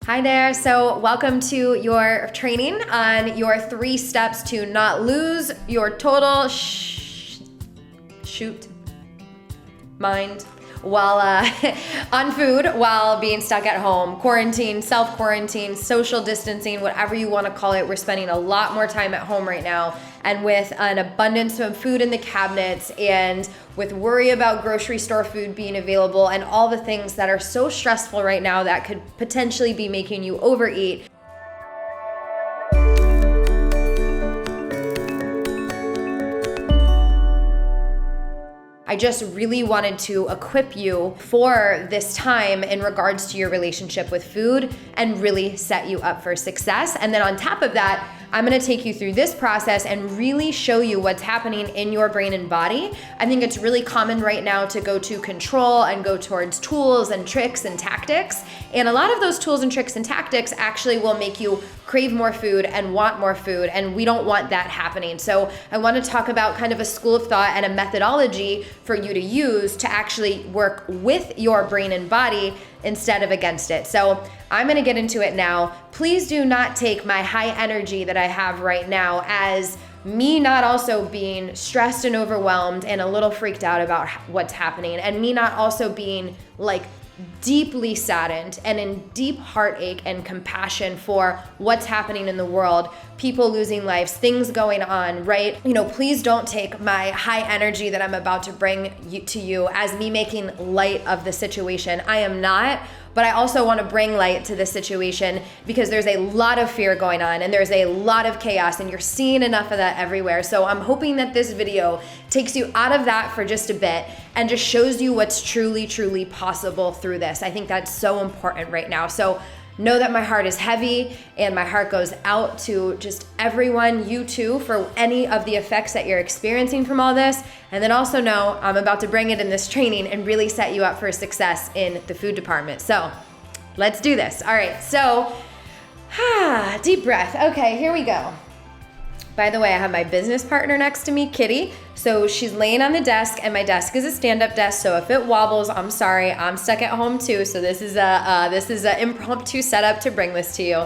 Hi there. So welcome to your training on your 3 steps to not lose your total mind while on food while being stuck at home, quarantine, self-quarantine, social distancing, whatever you want to call it. We're spending a lot more time at home right now, and with an abundance of food in the cabinets and with worry about grocery store food being available and all the things that are so stressful right now that could potentially be making you overeat. I just really wanted to equip you for this time in regards to your relationship with food and really set you up for success. And then on top of that, I'm gonna take you through this process and really show you what's happening in your brain and body. I think it's really common right now to go to control and go towards tools and tricks and tactics. And a lot of those tools and tricks and tactics actually will make you crave more food and want more food, and we don't want that happening. So I want to talk about kind of a school of thought and a methodology for you to use to actually work with your brain and body instead of against it. So I'm gonna get into it now. Please do not take my high energy that I have right now as me not also being stressed and overwhelmed and a little freaked out about what's happening, and me not also being like deeply saddened and in deep heartache and compassion for what's happening in the world, people losing lives, things going on, right? Please don't take my high energy that I'm about to bring to you as me making light of the situation. I am not, but I also want to bring light to the situation because there's a lot of fear going on and there's a lot of chaos, and you're seeing enough of that everywhere. So I'm hoping that this video takes you out of that for just a bit and just shows you what's truly, truly possible through this. I think that's so important right now. So know that my heart is heavy and my heart goes out to just everyone, you too, for any of the effects that you're experiencing from all this. And then also know I'm about to bring it in this training and really set you up for success in the food department. So let's do this. All right, so deep breath. Okay, here we go. By the way, I have my business partner next to me, Kitty. So she's laying on the desk, and my desk is a stand-up desk. So if it wobbles, I'm sorry. I'm stuck at home too. So this is a impromptu setup to bring this to you.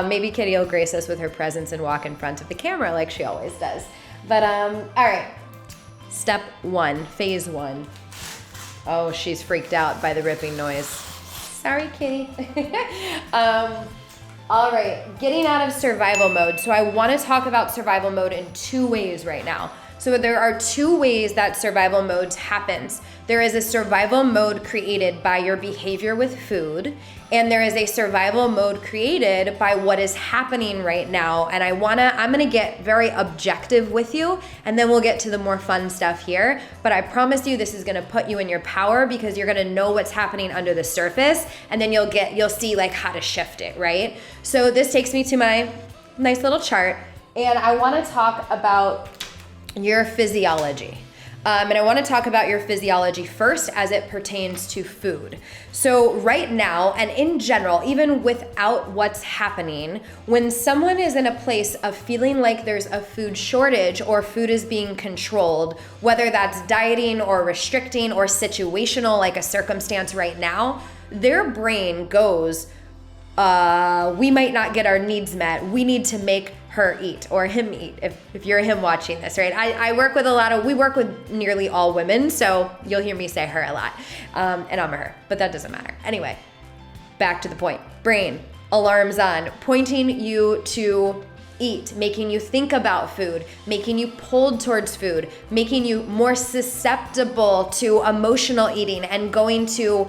Maybe Kitty will grace us with her presence and walk in front of the camera like she always does. But all right. Step 1, phase 1. Oh, she's freaked out by the ripping noise. Sorry, Kitty. All right, getting out of survival mode. So I want to talk about survival mode in 2 ways right now. So there are 2 ways that survival mode happens. There is a survival mode created by your behavior with food, and there is a survival mode created by what is happening right now. And I'm gonna get very objective with you, and then we'll get to the more fun stuff here. But I promise you this is gonna put you in your power because you're gonna know what's happening under the surface, and then you'll see like how to shift it, right? So this takes me to my nice little chart, and I wanna talk about your physiology. And I want to talk about your physiology first as it pertains to food. So right now, and in general, even without what's happening, when someone is in a place of feeling like there's a food shortage or food is being controlled, whether that's dieting or restricting or situational, like a circumstance right now, their brain goes, we might not get our needs met. We need to make her eat or him eat if you're him watching this, right? We work with nearly all women, so you'll hear me say her a lot. And I'm a her, but that doesn't matter. Anyway, back to the point. Brain, alarms on, pointing you to eat, making you think about food, making you pulled towards food, making you more susceptible to emotional eating and going to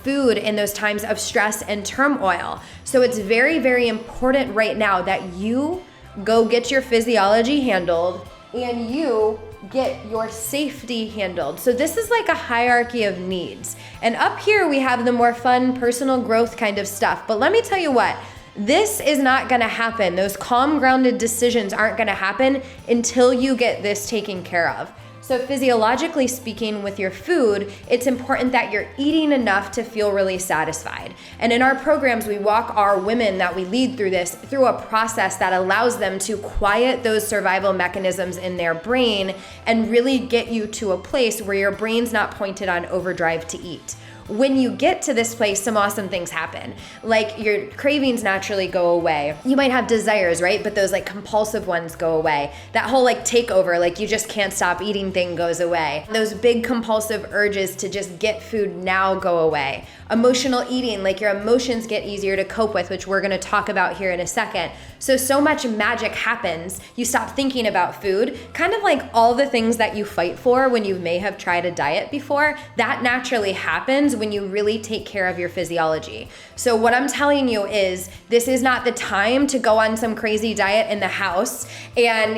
food in those times of stress and turmoil. So it's very, very important right now that you go get your physiology handled and you get your safety handled. So this is like a hierarchy of needs. And up here we have the more fun personal growth kind of stuff. But let me tell you what, this is not gonna happen. Those calm, grounded decisions aren't gonna happen until you get this taken care of. So physiologically speaking, with your food, it's important that you're eating enough to feel really satisfied. And in our programs, we walk our women that we lead through this through a process that allows them to quiet those survival mechanisms in their brain and really get you to a place where your brain's not pointed on overdrive to eat. when you get to this place, some awesome things happen. Like your cravings naturally go away. You might have desires, right? But those like compulsive ones go away. That whole like takeover, like you just can't stop eating thing goes away. Those big compulsive urges to just get food now go away. Emotional eating, like your emotions get easier to cope with, which we're gonna talk about here in a second. So much magic happens. You stop thinking about food, kind of like all the things that you fight for when you may have tried a diet before, that naturally happens when you really take care of your physiology. So what I'm telling you is this is not the time to go on some crazy diet in the house and,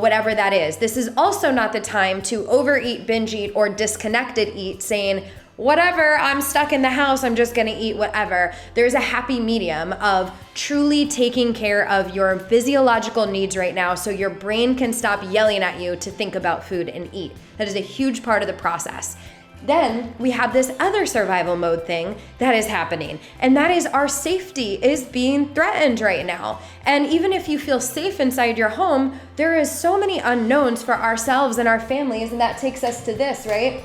whatever that is. This is also not the time to overeat, binge eat, or disconnected eat, saying, whatever, I'm stuck in the house, I'm just gonna eat whatever. There's a happy medium of truly taking care of your physiological needs right now so your brain can stop yelling at you to think about food and eat. That is a huge part of the process. Then we have this other survival mode thing that is happening, and that is our safety is being threatened right now. And even if you feel safe inside your home, there is so many unknowns for ourselves and our families, and that takes us to this, right?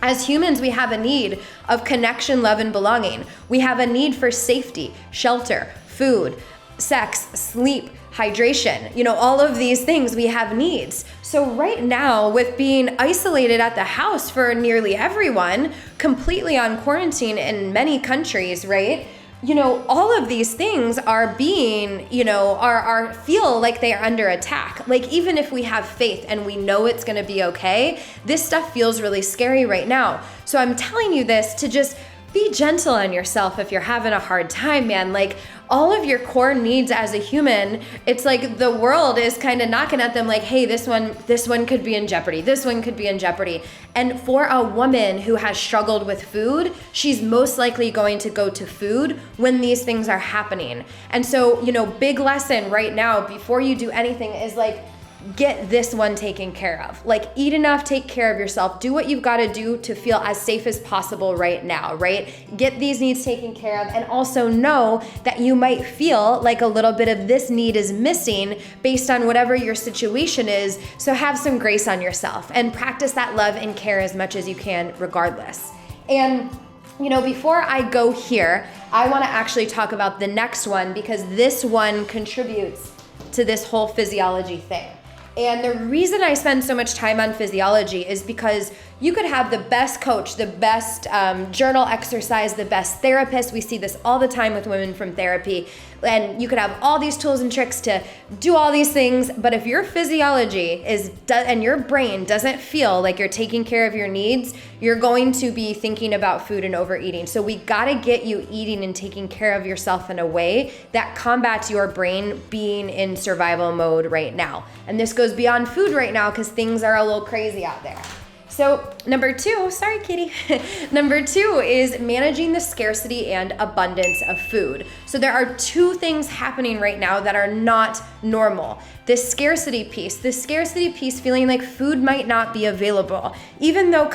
As humans, we have a need of connection, love, and belonging. We have a need for safety, shelter, food, sex, sleep, hydration, all of these things, we have needs. So right now, with being isolated at the house for nearly everyone, completely on quarantine in many countries, right? All of these things are being, are feel like they are under attack. Like even if we have faith and we know it's going to be okay, this stuff feels really scary right now. So I'm telling you this to just be gentle on yourself if you're having a hard time, man. Like all of your core needs as a human, it's like the world is kind of knocking at them like, hey, this one could be in jeopardy. This one could be in jeopardy. And for a woman who has struggled with food, she's most likely going to go to food when these things are happening. And so, big lesson right now before you do anything is like, get this one taken care of. Like eat enough, take care of yourself, do what you've got to do to feel as safe as possible right now, right? Get these needs taken care of, and also know that you might feel like a little bit of this need is missing based on whatever your situation is. So have some grace on yourself and practice that love and care as much as you can regardless. And before I go here, I want to actually talk about the next one because this one contributes to this whole physiology thing. And the reason I spend so much time on physiology is because you could have the best coach, the best journal exercise, the best therapist. We see this all the time with women from therapy. And you could have all these tools and tricks to do all these things. But if your physiology and your brain doesn't feel like you're taking care of your needs, you're going to be thinking about food and overeating. So we gotta get you eating and taking care of yourself in a way that combats your brain being in survival mode right now. And this goes beyond food right now because things are a little crazy out there. So number two, sorry, kitty. Number two is managing the scarcity and abundance of food. So there are two things happening right now that are not normal. This scarcity piece feeling like food might not be available, even though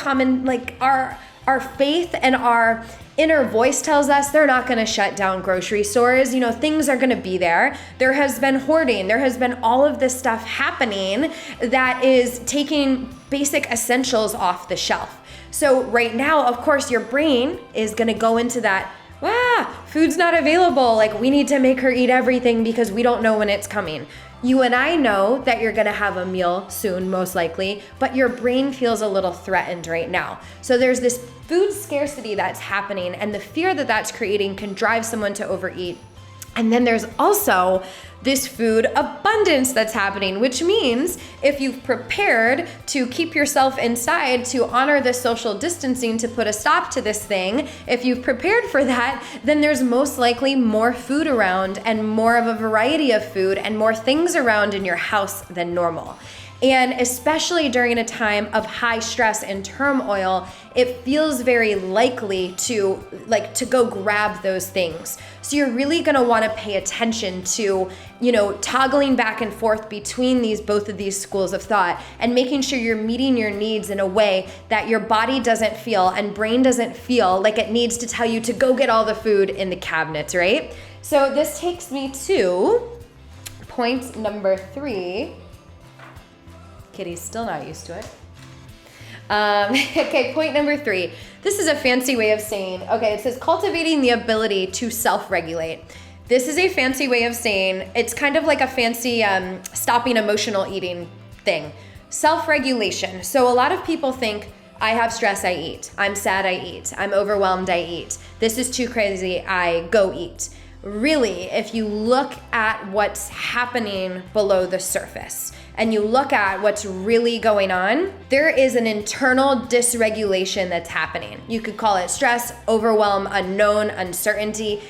our faith and our inner voice tells us they're not going to shut down grocery stores. Things are going to be there. There has been hoarding. There has been all of this stuff happening that is taking basic essentials off the shelf. So right now, of course, your brain is going to go into that, food's not available. Like we need to make her eat everything because we don't know when it's coming. You and I know that you're gonna have a meal soon, most likely, but your brain feels a little threatened right now. So there's this food scarcity that's happening, and the fear that that's creating can drive someone to overeat. And then there's also this food abundance that's happening, which means if you've prepared to keep yourself inside to honor the social distancing to put a stop to this thing, if you've prepared for that, then there's most likely more food around and more of a variety of food and more things around in your house than normal. And especially during a time of high stress and turmoil, it feels very likely to go grab those things. So you're really gonna wanna pay attention to, toggling back and forth between both of these schools of thought and making sure you're meeting your needs in a way that your body doesn't feel and brain doesn't feel like it needs to tell you to go get all the food in the cabinets, right? So this takes me to point number 3. Kitty's still not used to it. Okay, point number 3. This is a fancy way of saying, okay, it says cultivating the ability to self-regulate. This is a fancy way of saying, it's kind of like a fancy stopping emotional eating thing. Self-regulation. So a lot of people think, I have stress, I eat. I'm sad, I eat. I'm overwhelmed, I eat. This is too crazy, I go eat. Really, if you look at what's happening below the surface and you look at what's really going on, there is an internal dysregulation that's happening. You could call it stress, overwhelm, unknown, uncertainty.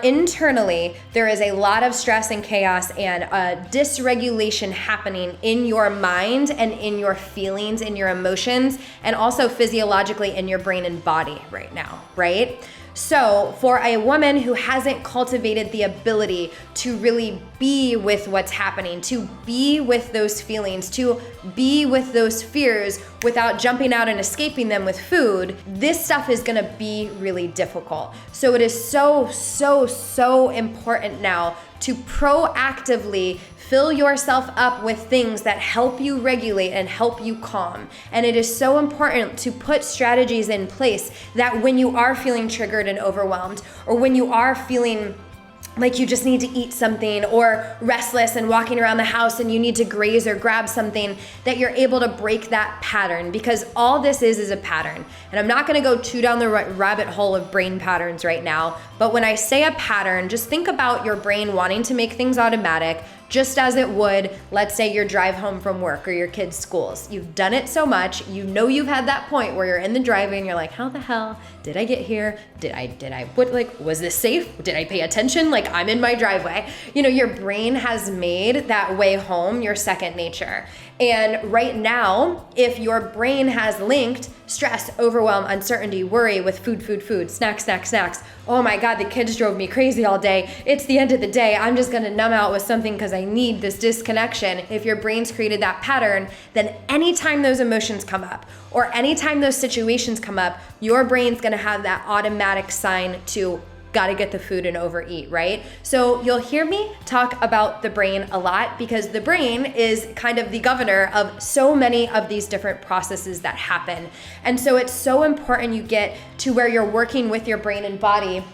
Internally, there is a lot of stress and chaos and dysregulation happening in your mind and in your feelings, in your emotions, and also physiologically in your brain and body right now, right? So for a woman who hasn't cultivated the ability to really be with what's happening, to be with those feelings, to be with those fears without jumping out and escaping them with food, this stuff is gonna be really difficult. So it is so important now to proactively fill yourself up with things that help you regulate and help you calm. And it is so important to put strategies in place that when you are feeling triggered and overwhelmed, or when you are feeling like you just need to eat something, or restless and walking around the house and you need to graze or grab something, that you're able to break that pattern, because all this is a pattern. And I'm not gonna go too down the rabbit hole of brain patterns right now, but when I say a pattern, just think about your brain wanting to make things automatic, just as it would, let's say, your drive home from work or your kids' schools. You've done it so much, you know you've had that point where you're in the driveway and you're like, how the hell did I get here? Was this safe? Did I pay attention? Like, I'm in my driveway. You know, your brain has made that way home your second nature. And right now, if your brain has linked stress, overwhelm, uncertainty, worry with food, snacks. Oh my God, the kids drove me crazy all day. It's the end of the day. I'm just gonna numb out with something because I need this disconnection. If your brain's created that pattern, then anytime those emotions come up or anytime those situations come up, your brain's gonna have that automatic sign to gotta get the food and overeat, right? So you'll hear me talk about the brain a lot because the brain is kind of the governor of so many of these different processes that happen. And so it's so important you get to where you're working with your brain and body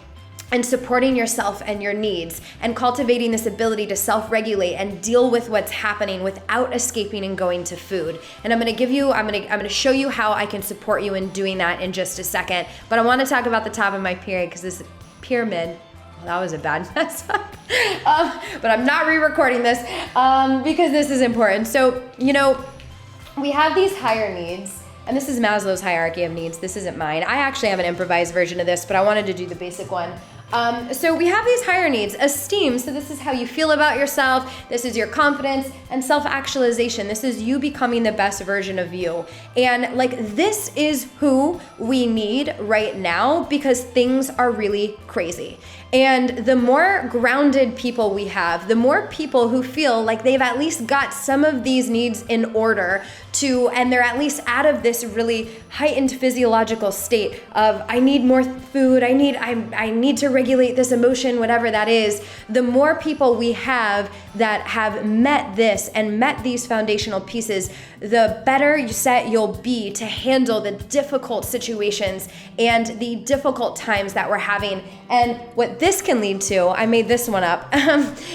and supporting yourself and your needs and cultivating this ability to self-regulate and deal with what's happening without escaping and going to food. And I'm gonna show you how I can support you in doing that in just a second. But I wanna talk about the top of my period because this pyramid, well, that was a bad mess up. But I'm not re-recording this because this is important. So, you know, we have these higher needs, and this is Maslow's hierarchy of needs. This isn't mine. I actually have an improvised version of this, but I wanted to do the basic one. So we have these higher needs: esteem, so this is how you feel about yourself, this is your confidence, and self-actualization, this is you becoming the best version of you. And like, this is who we need right now because things are really crazy. And the more grounded people we have, the more people who feel like they've at least got some of these needs in order and they're at least out of this really heightened physiological state of, I need more food, I need to regulate this emotion, whatever that is. The more people we have that have met this and met these foundational pieces, the better set you'll be to handle the difficult situations and the difficult times that we're having. And what this can lead to, I made this one up,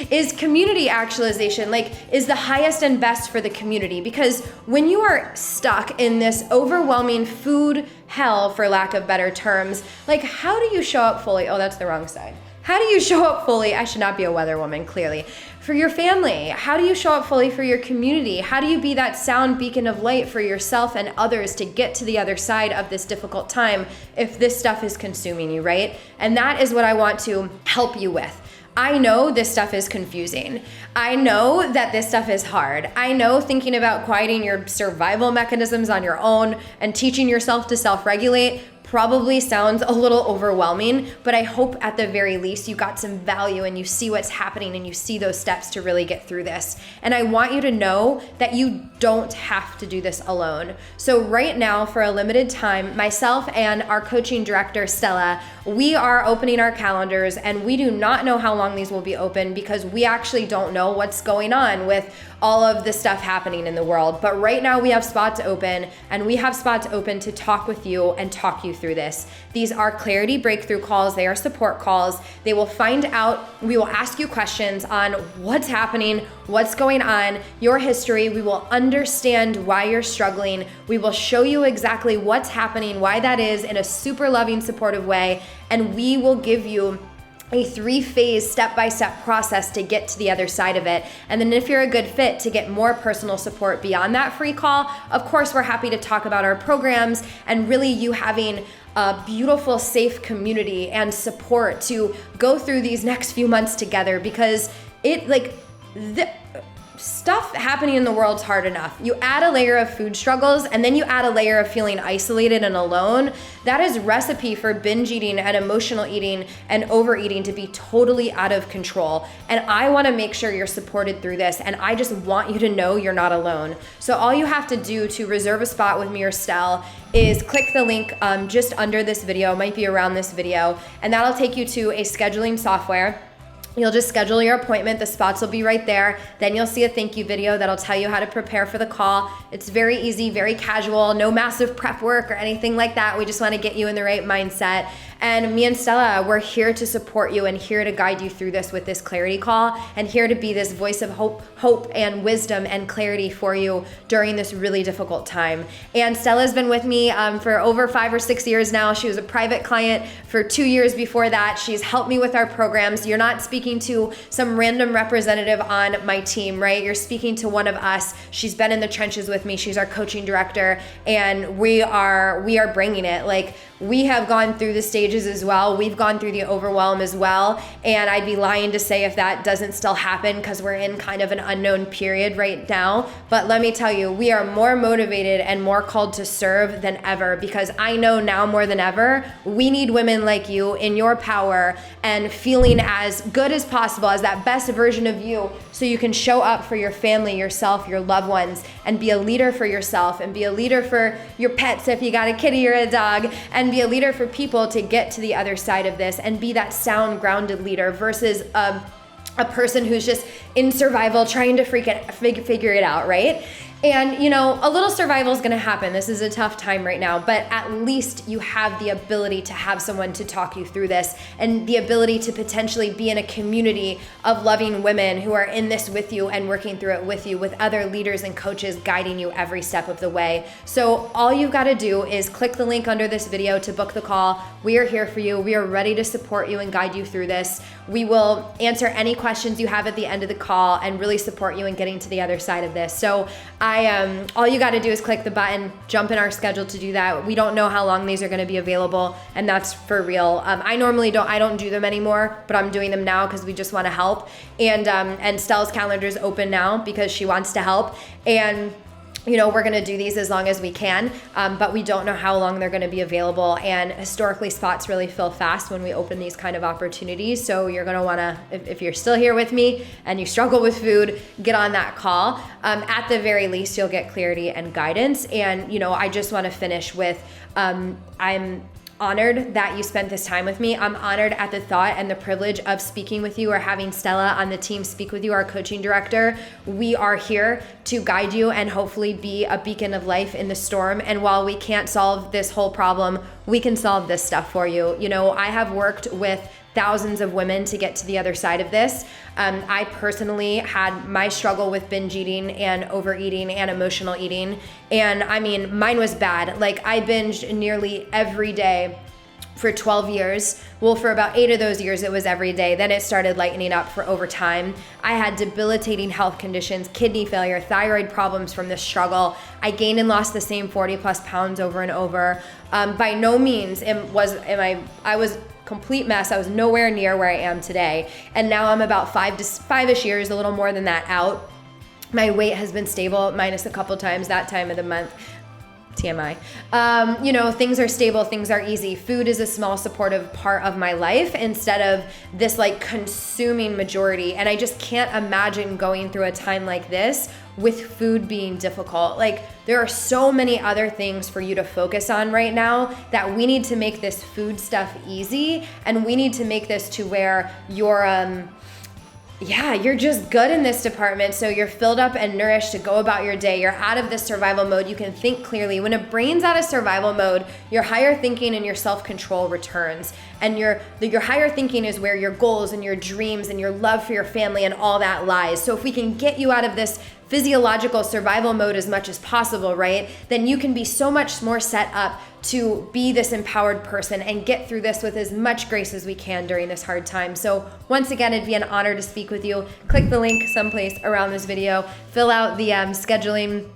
is community actualization, like, is the highest and best for the community. Because when you are stuck in this overwhelming food hell, for lack of better terms, like, how do you show up fully? Oh, that's the wrong side. How do you show up fully? I should not be a weather woman, clearly. For your family, how do you show up fully for your community? How do you be that sound beacon of light for yourself and others to get to the other side of this difficult time if this stuff is consuming you, right? And that is what I want to help you with. I know this stuff is confusing. I know that this stuff is hard. I know thinking about quieting your survival mechanisms on your own and teaching yourself to self-regulate probably sounds a little overwhelming, but I hope at the very least you got some value and you see what's happening and you see those steps to really get through this. And I want you to know that you don't have to do this alone. So right now, for a limited time, myself and our coaching director, Stella, we are opening our calendars, and we do not know how long these will be open because we actually don't know what's going on with all of the stuff happening in the world. But right now we have spots open, and we have spots open to talk with you and talk you through this. These are clarity breakthrough calls. They are support calls. They will find out, we will ask you questions on what's happening, what's going on, your history. We will understand why you're struggling. We will show you exactly what's happening, why that is, in a super loving, supportive way. And we will give you a 3-phase step-by-step process to get to the other side of it. And then if you're a good fit to get more personal support beyond that free call, of course, we're happy to talk about our programs and really you having a beautiful, safe community and support to go through these next few months together, because stuff happening in the world's hard enough. You add a layer of food struggles, and then you add a layer of feeling isolated and alone. That is recipe for binge eating and emotional eating and overeating to be totally out of control. And I want to make sure you're supported through this, and I just want you to know you're not alone. So all you have to do to reserve a spot with me or Stell is click the link just under this video, might be around this video, and that'll take you to a scheduling software. You'll just schedule your appointment. The spots will be right there. Then you'll see a thank you video that'll tell you how to prepare for the call. It's very easy, very casual, no massive prep work or anything like that. We just want to get you in the right mindset. And me and Stella, we're here to support you and here to guide you through this with this clarity call, and here to be this voice of hope and wisdom and clarity for you during this really difficult time. And Stella's been with me for over 5 or 6 years now. She was a private client for 2 years before that. She's helped me with our programs. You're not speaking to some random representative on my team, right? You're speaking to one of us. She's been in the trenches with me. She's our coaching director, and we are bringing it. Like, we have gone through the stages as well. We've gone through the overwhelm as well. And I'd be lying to say if that doesn't still happen, because we're in kind of an unknown period right now. But let me tell you, we are more motivated and more called to serve than ever, because I know now more than ever, we need women like you in your power and feeling as good as possible, as that best version of you, so you can show up for your family, yourself, your loved ones, and be a leader for yourself, and be a leader for your pets if you got a kitty or a dog, and be a leader for people to get to the other side of this and be that sound, grounded leader versus a person who's just in survival trying to figure it out, right? And, you know, a little survival is going to happen. This is a tough time right now, but at least you have the ability to have someone to talk you through this, and the ability to potentially be in a community of loving women who are in this with you and working through it with you, with other leaders and coaches guiding you every step of the way. So all you've got to do is click the link under this video to book the call. We are here for you. We are ready to support you and guide you through this. We will answer any questions you have at the end of the call and really support you in getting to the other side of this. So all you got to do is click the button, jump in our schedule to do that. We don't know how long these are going to be available, and that's for real. I don't do them anymore, but I'm doing them now because we just want to help. And Stella's calendar is open now because she wants to help. And you know, we're going to do these as long as we can, but we don't know how long they're going to be available. And historically, spots really fill fast when we open these kind of opportunities. So you're going to want to, if you're still here with me and you struggle with food, get on that call. At the very least, you'll get clarity and guidance. And, you know, I just want to finish with, I'm honored that you spent this time with me. I'm honored at the thought and the privilege of speaking with you, or having Stella on the team speak with you, our coaching director. We are here to guide you and hopefully be a beacon of life in the storm. And while we can't solve this whole problem, we can solve this stuff for you. You know, I have worked with thousands of women to get to the other side of this. I personally had my struggle with binge eating and overeating and emotional eating. And I mean, mine was bad. Like, I binged nearly every day for 12 years. Well, for about 8 of those years, it was every day. Then it started lightening up for over time. I had debilitating health conditions, kidney failure, thyroid problems from this struggle. I gained and lost the same 40 plus pounds over and over. By no means I was complete mess. I was nowhere near where I am today. And now I'm about 5-ish years, a little more than that out. My weight has been stable, minus a couple times that time of the month. TMI. You know, things are stable, things are easy. Food is a small supportive part of my life instead of this like consuming majority. And I just can't imagine going through a time like this with food being difficult. Like, there are so many other things for you to focus on right now that we need to make this food stuff easy, and we need to make this to where you're yeah, you're just good in this department. So you're filled up and nourished to go about your day. You're out of this survival mode. You can think clearly. When a brain's out of survival mode, your higher thinking and your self-control returns. And your higher thinking is where your goals and your dreams and your love for your family and all that lies. So if we can get you out of this physiological survival mode as much as possible, right? Then you can be so much more set up to be this empowered person and get through this with as much grace as we can during this hard time. So once again, it'd be an honor to speak with you. Click the link someplace around this video, fill out the scheduling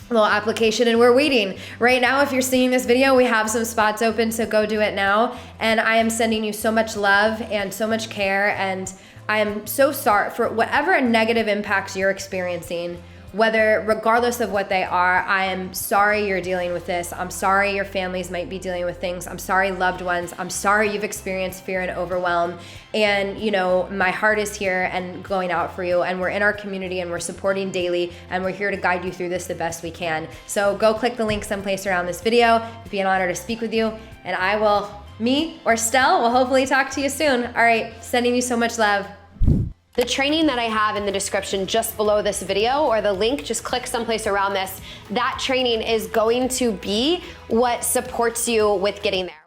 little application, and we're waiting. Right now, if you're seeing this video, we have some spots open, so go do it now. And I am sending you so much love and so much care, and I am so sorry for whatever negative impacts you're experiencing. Regardless of what they are, I am sorry you're dealing with this. I'm sorry your families might be dealing with things. I'm sorry, loved ones. I'm sorry you've experienced fear and overwhelm. And my heart is here and going out for you. And we're in our community and we're supporting daily. And we're here to guide you through this the best we can. So go click the link someplace around this video. It'd be an honor to speak with you. And me or Stell will hopefully talk to you soon. All right, sending you so much love. The training that I have in the description just below this video, or the link, just click someplace around this, that training is going to be what supports you with getting there.